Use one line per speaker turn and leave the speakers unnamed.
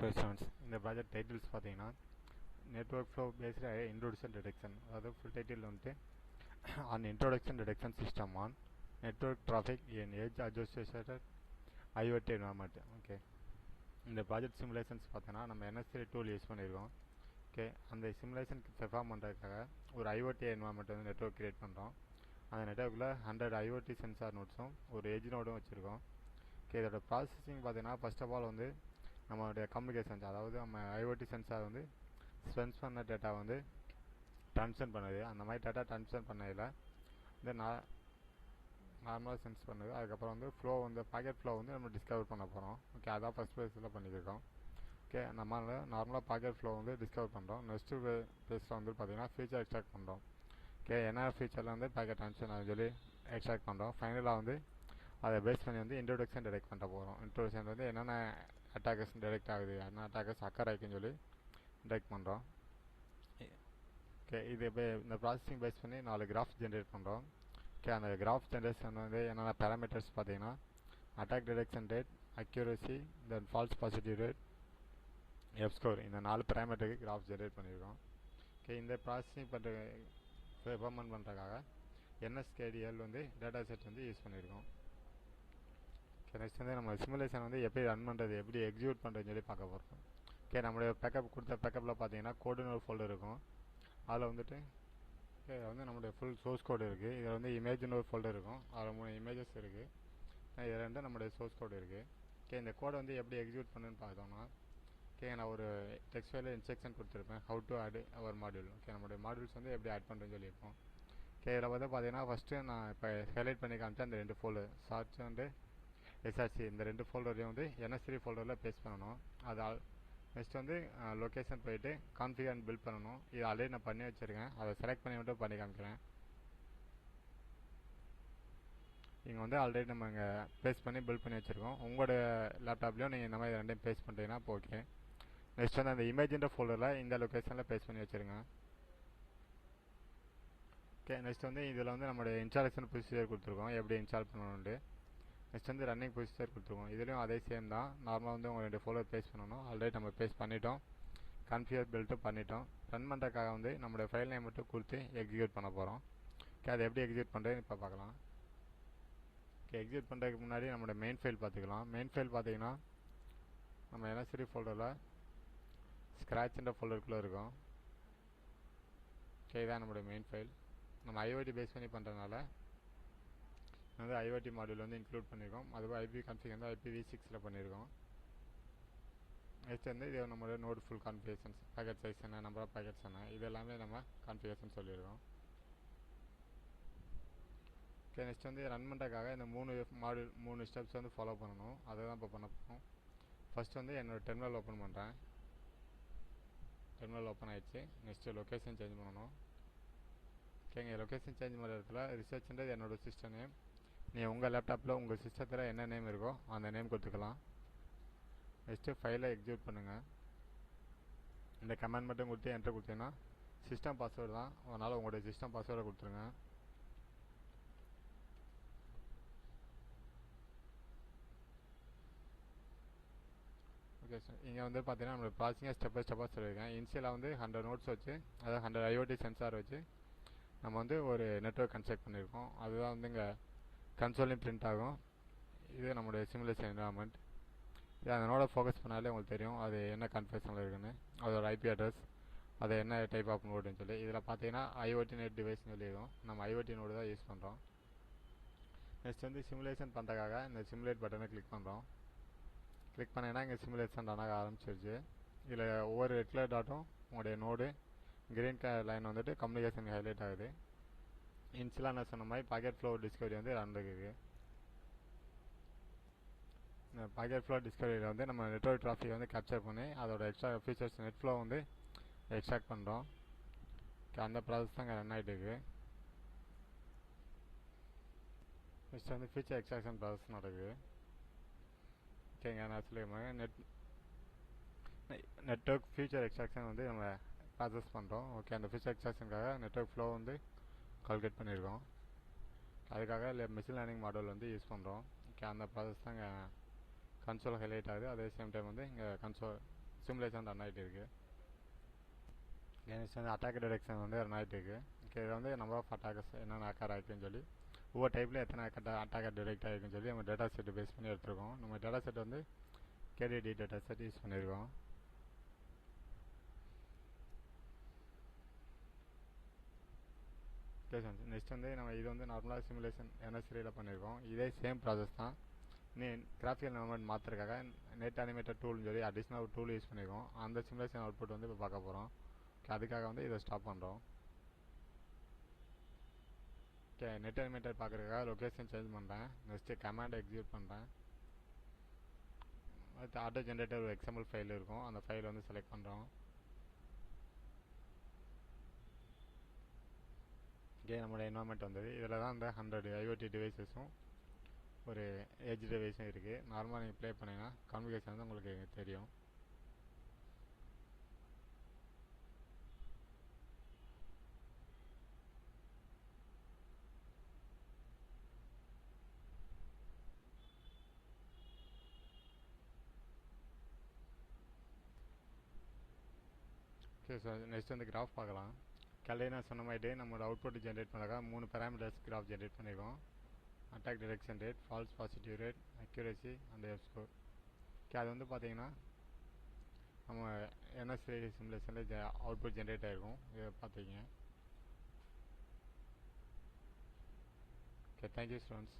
Questions. இந்த project titles பார்த்தீங்கன்னா network flow based introduction detection, அதாவது ஃபுல் டைட்டில் வந்துட்டு on introduction detection system on network traffic in edge associated IoT environment. Okay, இந்த project simulations பார்த்தோன்னா நம்ம NS3 tool use பண்ணியிருக்கோம். Okay, அந்த சிமுலேஷனுக்கு perform பண்ணுறதுக்காக ஒரு ஐஓடி என்வரான்மெண்ட் வந்து நெட்வொர்க் கிரியேட் பண்ணுறோம். அந்த நெட்வொர்க்கில் 100 ஐஓடி சென்சார் நோட்ஸும் ஒரு எட்ஜ் நோடும் வச்சுருக்கோம். ஓகே, இதோட ப்ராசஸிங் பார்த்தீங்கன்னா ஃபர்ஸ்ட் ஆஃப் ஆல் வந்து நம்மளுடைய கம்யூனிகேஷன்ஸ், அதாவது நம்ம ஐஓடி சென்சார் வந்து ஸ்பென்ஸ் பண்ண டேட்டா வந்து ட்ரான்ஸ்ஃபர் பண்ணுது. அந்த மாதிரி டேட்டா ட்ரான்ஸ்ஃபர் பண்ணதில் வந்து நார்மலாக சென்ஸ் பண்ணுது. அதுக்கப்புறம் வந்து ஃப்ளோ வந்து பாக்கெட் ஃப்ளோ வந்து நம்ம டிஸ்கவர் பண்ண போகிறோம். ஓகே, அதான் ஃபஸ்ட் பேஸில் பண்ணியிருக்கோம். ஓகே, நம்ம நார்மலாக பாக்கெட் ஃப்ளோ வந்து டிஸ்கவர் பண்ணுறோம். நெக்ஸ்ட்டு பேஸில் வந்து பார்த்திங்கன்னா ஃபீச்சர் எக்ஸ்ட்ராக்ட் பண்ணுறோம். ஓகே, என்ன ஃபீச்சரில் வந்து பாக்கெட் ட்ரான்ஸ்ஃபர் அப்படின்னு சொல்லி எக்ஸ்ட்ராக்ட் பண்ணுறோம். ஃபைனலாக வந்து அதை பேஸ் பண்ணி வந்து இன்ட்ரோடக்ஷன் டிடெக்ட் பண்ண போகிறோம். இன்ட்ரோடக்ஷன் வந்து என்னென்ன அட்டாக்கர்ஸ் டிடெக்ட் ஆகுது, என்ன அட்டாக்கர்ஸ் அக்கர் ஆகிக்குன்னு சொல்லி டிடெக்ட் பண்ணுறோம். ஓகே, இது இப்போ இந்த ப்ராசஸிங் பேஸ் பண்ணி 4 கிராஃப் ஜென்ரேட் பண்ணுறோம். ஓகே, அந்த கிராஃப் ஜென்ரேஷன் வந்து என்னென்ன பேராமீட்டர்ஸ் பார்த்தீங்கன்னா attack detection rate, accuracy, then false positive rate, F score, இந்த 4 பேராமீட்டருக்கு கிராஃப் ஜென்ரேட் பண்ணியிருக்கோம். ஓகே, இந்த ப்ராசஸிங் பெர்ஃபார்மன்ஸ் பண்ணுறதுக்காக NSKDL வந்து டேட்டா செட் வந்து யூஸ் பண்ணியிருக்கோம். ஓகே, நெக்ஸ்ட் வந்து நம்ம சிமுலேஷன் வந்து எப்படி ரன் பண்ணுறது, எப்படி எக்ஸிக்யூட் பண்ணுறதுன்னு சொல்லி பார்க்க போகிறோம். ஓகே, நம்மளுடைய பேக்கப் கொடுத்த பேக்கப்பில் பார்த்தீங்கன்னா கோடுன்னு ஒரு ஃபோல்டர் இருக்கும். அதில் வந்துட்டு ஓகே வந்து நம்மளுடைய ஃபுல் சோர்ஸ் கோடு இருக்குது. இதில் வந்து இமேஜ்னு ஒரு ஃபோல்டர் இருக்கும். அதில் 3 இமேஜஸ் இருக்குது. இதில் ரெண்டு நம்மளுடைய சோர்ஸ் கோடு இருக்குது. ஓகே, இந்த கோடை வந்து எப்படி எக்ஸிக்யூட் பண்ணுன்னு பார்த்தோம்னா, ஓகே நான் ஒரு டெக்ஸ்ட் ஃபைலில் இன்ஸ்ட்ரக்ஷன் கொடுத்துருப்பேன், how to add our module. Okay, நம்மளுடைய மாடியூல்ஸ் வந்து எப்படி ஆட் பண்ணுறேன்னு சொல்லியிருப்போம். ஓகே, இதில் வந்து பார்த்தீங்கன்னா ஃபஸ்ட்டு நான் இப்போ ஹைலைட் பண்ணி காமிச்சேன் அந்த 2 ஃபோல்டர் சார்ஜ் அண்டு எஸ்ஆர்சி, இந்த 2 ஃபோல்டரையும் வந்து NS3 ஃபோல்டரில் பேஸ்ட் பண்ணணும். அது நெக்ஸ்ட் வந்து லொக்கேஷன் போயிட்டு கான்ஃபிகர் அண்ட் பில்ட் பண்ணணும். இது ஆல்ரெடி நான் பண்ணி வச்சுருக்கேன், அதை செலக்ட் பண்ணி மட்டும் பண்ணி காமிக்கிறேன். இங்கே வந்து ஆல்ரெடி நம்ம இங்கே பேஸ்ட் பண்ணி பில்ட் பண்ணி வச்சுருக்கோம். உங்களோட லேப்டாப்லேயும் நீங்கள் இந்த மாதிரி ரெண்டையும் பேஸ்ட் பண்ணிட்டீங்கன்னா இப்போ ஓகே. நெக்ஸ்ட் வந்து அந்த இமேஜின்ற ஃபோல்டரில் இந்த லொக்கேஷனில் பேஸ்ட் பண்ணி வச்சுருங்க. ஓகே, நெக்ஸ்ட் வந்து இதில் வந்து நம்மளுடைய இன்ஸ்டாலேஷன் ப்ரொசீஜர் கொடுத்துருக்கோம், எப்படி இன்ஸ்டால் பண்ணணுன்ட்டு. நெக்ஸ்ட் வந்து ரன்னிங் ப்ரொசீஜர் கொடுத்துருக்கோம். இதுலேயும் அதே சேம் தான். நார்மலாக வந்து உங்கள் 2 ஃபோல்டர் பேஸ்ட் பண்ணணும். ஆல்ரெடி நம்ம பேஸ்ட் பண்ணிட்டோம், கான்ஃபிகர் பில்ட்டும் பண்ணிட்டோம். ரன் பண்ணுறதுக்காக வந்து நம்மளுடைய ஃபைல் நேம் மட்டும் கொடுத்து எக்ஸிக்யூட் பண்ண போகிறோம். ஓகே, அதை எப்படி எக்ஸிக்யூட் பண்ணுறதுன்னு இப்போ பார்க்கலாம். ஓகே, எக்ஸிக்யூட் பண்ணுறதுக்கு முன்னாடி நம்மளோட மெயின் ஃபைல் பார்த்துக்கலாம். மெயின் ஃபைல் பார்த்தீங்கன்னா நம்ம NS3 ஃபோல்டரில் ஸ்க்ராட்ச்ன்ற ஃபோல்டருக்குள்ளே இருக்கும். ஓகே, இதான் நம்மளுடைய மெயின் ஃபைல். நம்ம ஐஓடி பேஸ் பண்ணி பண்ணுறதுனால வந்து ஐஓடி மாடியூல் வந்து இன்க்ளூட் பண்ணியிருக்கோம். அதுவும் ஐபி கான்ஃபிகர் வந்து IPv6 பண்ணியிருக்கோம். நெக்ஸ்ட் வந்து இது நம்மளோட node full configurations, packet size என்ன, நம்பர் ஆஃப் பேக்கெட்ஸ் என்ன, இது எல்லாமே நம்ம கான்ஃபிகரேஷன் சொல்லியிருக்கோம். ஓகே, நெக்ஸ்ட் வந்து ரன் பண்ணுறதுக்காக இந்த 3 ஸ்டெப்ஸ் வந்து ஃபாலோ பண்ணணும். அதை தான் இப்போ பண்ண போகிறோம். ஃபஸ்ட் வந்து என்னோடய டெர்மினல் ஓப்பன் பண்ணுறேன். டெர்மினல் ஓப்பன் ஆகிடுச்சு. நெக்ஸ்ட்டு லொக்கேஷன் சேஞ்ச் பண்ணணும். ஓகேங்க, லொக்கேஷன் சேஞ்ச் பண்ணுற இடத்துல ரிசர்ச்ன்றது என்னோடய சிஸ்டம் நேம். நீங்கள் உங்கள் லேப்டாப்பில் உங்கள் சிஸ்டத்தில் என்ன நேம் இருக்கோ அந்த நேம் கொடுத்துக்கலாம். நெக்ஸ்ட்டு ஃபைலை எக்ஸிக்யூட் பண்ணுங்கள். இந்த கமெண்ட் மட்டும் கொடுத்து என்ட்ரு கொடுத்தீங்கன்னா சிஸ்டம் பாஸ்வேர்டு தான், அதனால் உங்களுடைய சிஸ்டம் பாஸ்வேர்டை கொடுத்துருங்க. ஓகே சார், இங்கே வந்து பார்த்தீங்கன்னா நம்மளோட ப்ராசஸிங்காக ஸ்டெப் பை ஸ்டெப்பாக சொல்லியிருக்கேன். இன்ஷியலாக வந்து 100 நோட்ஸ் வச்சு, அதாவது 100 ஐஓடி சென்சார் வச்சு நம்ம வந்து ஒரு நெட்வொர்க் கன்ஸ்ட்ரக்ட் பண்ணியிருக்கோம். அதுதான் வந்து இங்கே கன்சோலையும் பிரிண்ட் ஆகும். இது நம்மளுடைய சிமுலேஷன் என்வரான்மெண்ட். இது அந்த நோட ஃபோக்கஸ் பண்ணாலே உங்களுக்கு தெரியும் அது என்ன கன்ஃபிகரேஷனில் இருக்குன்னு, அதோட ஐபி அட்ரஸ், அது என்ன டைப் ஆஃப் நோடுன்னு சொல்லி. இதில் பார்த்தீங்கன்னா ஐஓடி நெட் டிவைஸ்னு சொல்லியிருக்கோம். நம்ம ஐஓடி நோடு தான் யூஸ் பண்ணுறோம். நெக்ஸ்ட் வந்து சிமுலேஷன் பண்ணுறதுக்காக இந்த சிமுலேட் பட்டனை கிளிக் பண்ணுறோம். கிளிக் பண்ணிங்கன்னா இங்கே சிமுலேஷன் ரன்னாக ஆரம்பிச்சிருச்சு. இதில் ஒவ்வொரு ரெட் கலர் டாட்டும் உங்களுடைய நோடு, கிரீன் கலர் லைன் வந்துட்டு கம்யூனிகேஷன் ஹைலைட் ஆகுது. இன்ஷியலாக நான் சொன்ன மாதிரி பாக்கெட் ஃப்ளோ டிஸ்கவரி வந்து ரன் இருக்குது. இந்த பாக்கெட் ஃப்ளோ டிஸ்கவரியில் வந்து நம்ம நெட்வொர்க் டிராஃபிக் வந்து கேப்சர் பண்ணி அதோட எக்ஸ்ட்ரா ஃபீச்சர்ஸ் நெட் ஃப்ளோ வந்து எக்ஸ்ட்ராக்ட் பண்ணுறோம். அந்த ப்ராசஸ் தான் இங்கே ரன் ஆகிட்டு இருக்குது. நெக்ஸ்ட் வந்து ஃபீச்சர் எக்ஸ்ட்ராக்ஷன் ப்ராசஸ் நடக்குது. ஓகேங்க, நான் சொல்லியிருந்தேன் நெட்வொர்க் ஃபீச்சர் எக்ஸ்ட்ராக்ஷன் வந்து நம்ம ப்ராசஸ் பண்ணுறோம். ஓகே, அந்த ஃபீச்சர் எக்ஸ்ட்ராக்ஷனுக்காக நெட்வொர்க் ஃப்ளோ வந்து கால்குலேட் பண்ணியிருக்கோம். அதுக்காக மெஷின் லேர்னிங் மாடல் வந்து யூஸ் பண்ணுறோம். ஓகே, அந்த ப்ராசஸ் தான் இங்கே கன்சோல் ஹைலைட் ஆகுது. அதே சேம் டைம் வந்து இங்கே சிமுலேஷன் ரன் ஆகிட்டு இருக்குது. நெக்ஸ்ட் வந்து அட்டாக் டிடெக்ஷன் வந்து ரன் ஆகிட்டு இருக்குது. ஓகே, இது வந்து நம்பர் ஆஃப் அட்டாக்கர்ஸ் என்னென்ன அக்கர் ஆகிருக்குன்னு சொல்லி ஒவ்வொரு டைப்பில் எத்தனை அட்டாக்கர் டிடெக்ட் ஆகிருக்குன்னு சொல்லி நம்ம டேட்டா செட்டு பேஸ் பண்ணி எடுத்துருக்கோம். நம்ம டேட்டா செட் வந்து கேடிடி டேட்டா செட் யூஸ் பண்ணியிருக்கோம். ஓகே சார், நெக்ஸ்ட் வந்து நம்ம இது வந்து நார்மலாக சிமுலேஷன் என்எஸ்ரியில் பண்ணியிருக்கோம். இதே சேம் ப்ராசஸ் தான். கிராஃபிக்கல் என்வயர்ன்மெண்ட் மாற்றுறதுக்காக நெட் அனிமேட்டட் டூல்னு சொல்லி அடிஷ்னல் ஒரு டூல் யூஸ் பண்ணியிருக்கோம். அந்த சிமுலேஷன் அவுட்புட் வந்து இப்போ பார்க்க போகிறோம். ஓகே, அதுக்காக வந்து இதை ஸ்டாப் பண்ணுறோம். ஓகே, நெட் அனிமேட்டட் பார்க்குறதுக்காக லொக்கேஷன் சேஞ்ச் பண்ணுறேன். நெக்ஸ்ட்டு கமாண்ட் எக்ஸிக்யூட் பண்ணுறேன். அடுத்து ஆட்டோ ஜென்ரேட்டர் ஒரு எக்ஸாம்பிள் ஃபைல் இருக்கும், அந்த ஃபைல் வந்து செலக்ட் பண்ணுறோம். ஓகே, நம்மளோட என்வயர்ன்மெண்ட் வந்தது. இதில் தான் இந்த 100 ஐஓடி டிவைசஸும் ஒரு எட்ஜ் டிவைஸும் இருக்குது. நார்மலாக நீங்கள் ப்ளே பண்ணிங்கன்னா கான்ஃபிகரேஷன் வந்து உங்களுக்கு தெரியும். ஓகே சார், நெக்ஸ்ட் வந்து கிராஃப் பார்க்கலாம். காலையில் நான் சொன்ன மாதிரி நம்மளோட அவுட்புட் ஜென்ரேட் பண்ணாக்கா 3 பேராமீட்டர்ஸ் கிராஃப் ஜென்ரேட் பண்ணியிருக்கோம். Attack detection rate, falls positive rate, accuracy and F score. Okay, அது வந்து பார்த்தீங்கன்னா நம்ம என்எஸ்சி சிமுலேஷனில் அவுட்புட் ஜென்ரேட் ஆகிருக்கும். இதை பார்த்துக்கிங்க. Okay, thank you students.